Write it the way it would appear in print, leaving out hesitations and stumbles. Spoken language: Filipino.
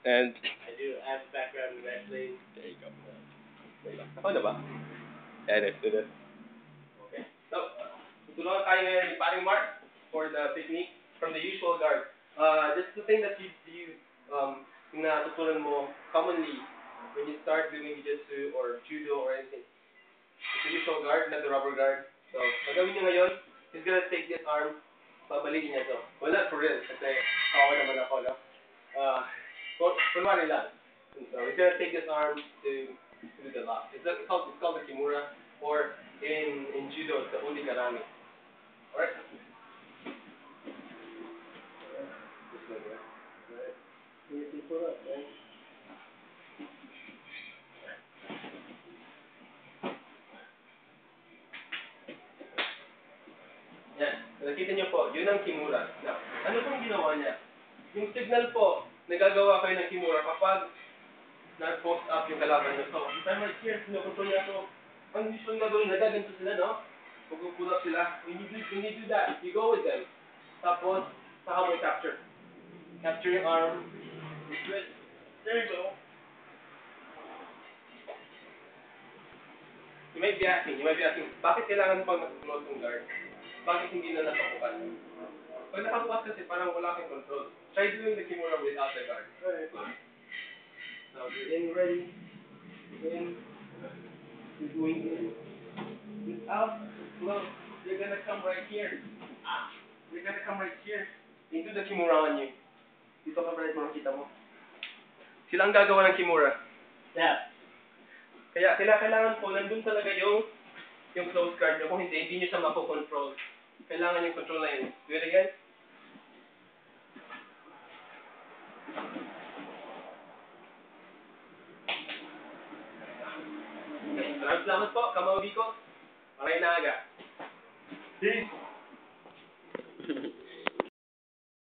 And I do have background in wrestling. there you go. Ako na ba? Yeah, let's do this. Okay. So, tutulungan tayo ngayon ni Paring Mark for the technique from the usual guard. Just the thing that yung natutunan mo commonly when you start doing jiu-jitsu or judo or anything. It's the usual guard, not the rubber guard. So, gagawin niya ngayon, he's gonna take this arm, babalikin niya to. Well, not for real, kasi kawa naman ako, no? Kunwari lang. So, he's gonna take this arm to do the lock. It's called the kimura, or in judo, it's the udigarami. Alright? Just like that. Alright. You pull up, right? Yan. Nakita niyo po, yun ang kimura. Now, ano pong ginawa niya? Yung signal po, nagagawa kayo ng kimura kapag nag-post up yung kalaban niyo. So, if I'm right here, sinukontrol niya. So, ang usual na gawin, nagaganto sila, no? Pull up sila. When you do that, you go with them. Tapos, saka mo capture. Capture yung arm. Good. There you go. You might be asking, bakit kailangan pang nag-close yung guard? Bakit hindi na nakabukas? Pag nakabukas kasi parang wala kang control. Try doing the kimura without the guard. Alright. Now you're in ready. In. You're going in. Without close. You're gonna come right here. You're gonna come right here. Into the kimura on you. Dito ka pala makikita mo. Sila ang gagawa ng kimura. Yeah. Kaya kailangan po, nandun talaga yung close guard nyo. Kung hindi nyo siya mapokontrol. Kailangan yung control na yun. Do it again. Okay, salamat po, Kamau Biko. Maray na aga. Peace.